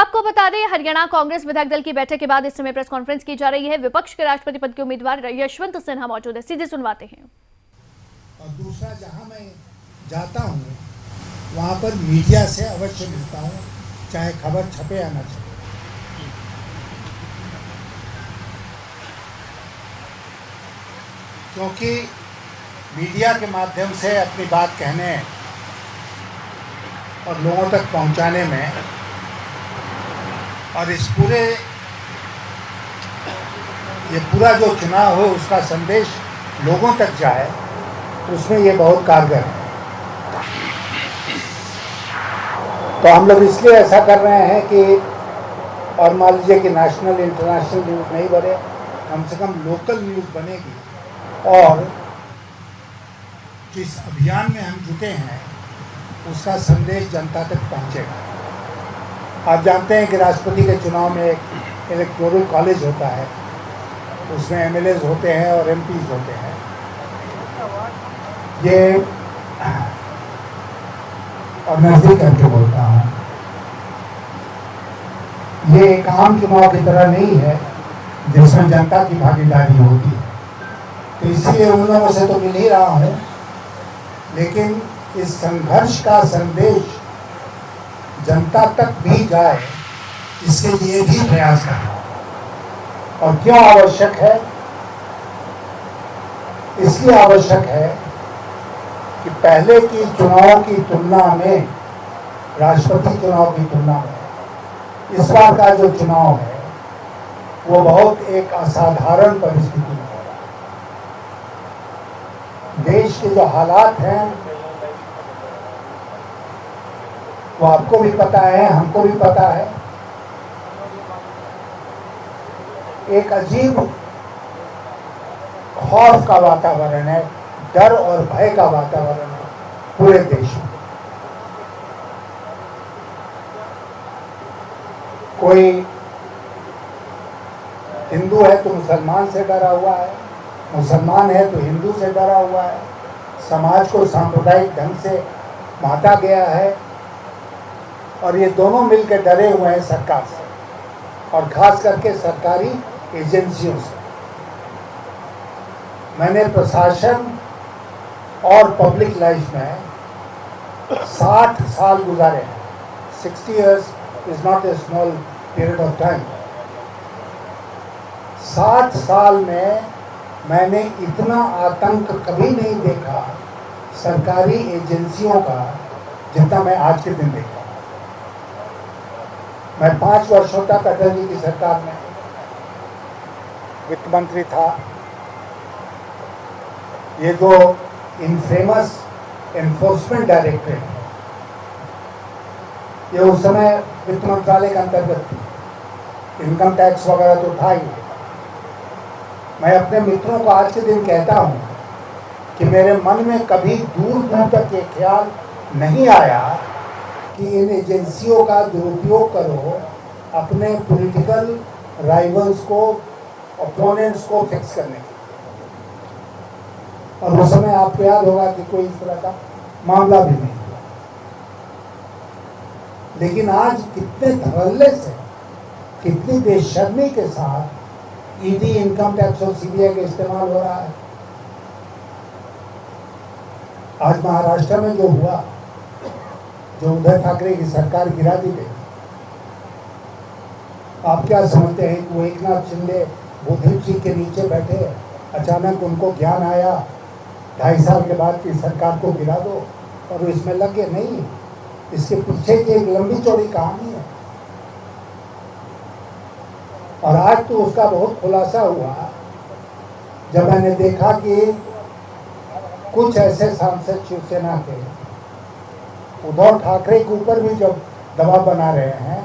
आपको बता दें, हरियाणा कांग्रेस विधायक दल की बैठक के बाद इस समय प्रेस कॉन्फ्रेंस की जा रही है। विपक्ष के राष्ट्रपति पद के उम्मीदवार यशवंत सिन्हा मौजूद है, सीधे सुनवाते हैं। और दूसरा, जहां मैं जाता हूं वहां पर मीडिया से अवश्य मिलता हूं, चाहे खबर छपे या न छपे। क्योंकि मीडिया के माध्यम से अपनी बात कहने और लोगों तक पहुंचाने में और इस पूरा जो चुनाव हो उसका संदेश लोगों तक जाए, उसमें ये बहुत कारगर है। तो हम लोग इसलिए ऐसा कर रहे हैं कि और मान लीजिए कि नेशनल इंटरनेशनल न्यूज़ नहीं बने, कम से कम लोकल न्यूज़ बनेगी और जिस अभियान में हम जुटे हैं उसका संदेश जनता तक पहुंचेगा। आप जानते हैं कि राष्ट्रपति के चुनाव में एक इलेक्टोरल कॉलेज होता है, उसमें एमएलएज होते हैं और एमपीज होते हैं। ये और नजदीक करके बोलता हूँ, ये एक आम चुनाव की तरह नहीं है जिसमें जनता की भागीदारी होती है। तो इसलिए उन लोगों से तो मिल ही रहा हूँ, लेकिन इस संघर्ष का संदेश जनता तक भी जाए, इसके लिए भी प्रयास करना। और क्यों आवश्यक है? इसलिए आवश्यक है कि पहले की चुनाव की तुलना में, राष्ट्रपति चुनाव की तुलना में इस बार का जो चुनाव है वो बहुत एक असाधारण परिस्थिति में हो रहा है। देश के जो हालात हैं वो आपको भी पता है, हमको भी पता है। एक अजीब खौफ का वातावरण है, डर और भय का वातावरण है पूरे देश में। कोई हिंदू है तो मुसलमान से डरा हुआ है, मुसलमान है तो हिंदू से डरा हुआ है। समाज को सांप्रदायिक ढंग से बांटा गया है और ये दोनों मिलकर डरे हुए हैं सरकार से और खास करके सरकारी एजेंसियों से। मैंने प्रशासन और पब्लिक लाइफ में 60 साल गुजारे हैं। 60 years is not a small period of time. 60 साल में मैंने इतना आतंक कभी नहीं देखा सरकारी एजेंसियों का जितना मैं आज के दिन देखा। मैं 5 वर्षों तक अटल जी की सरकार में वित्त मंत्री था। ये जो इनफेमस एनफोर्समेंट डायरेक्टरेट, ये उस समय वित्त मंत्रालय के अंतर्गत थी। इनकम टैक्स वगैरह तो था ही। मैं अपने मित्रों को आज के दिन कहता हूँ कि मेरे मन में कभी दूर दूर तक ये ख्याल नहीं आया कि इन एजेंसियों का दुरुपयोग करो अपने पॉलिटिकल राइवल्स को, ओपोनेंट्स को फिक्स करने के। और उस समय आपको याद होगा कि कोई इस तरह का मामला भी नहीं हुआ। लेकिन आज कितने धड़ल्ले से, कितनी बेशर्मी के साथ ईडी, इनकम टैक्स और सीबीआई का इस्तेमाल हो रहा है। आज महाराष्ट्र में जो हुआ, जो उद्धव ठाकरे की सरकार गिरा दी गई, आप क्या समझते हैं कि वो एकनाथ शिंदे बुद्धिस्ट जी के नीचे बैठे, अचानक उनको ज्ञान आया 2.5 साल के बाद की सरकार को गिरा दो और वो इसमें लगे? नहीं, इसके पीछे की एक लंबी चौड़ी कहानी है। और आज तो उसका बहुत खुलासा हुआ जब मैंने देखा कि कुछ ऐसे सांसद शिवसेना के उद्धव ठाकरे के ऊपर भी जब दबाव बना रहे हैं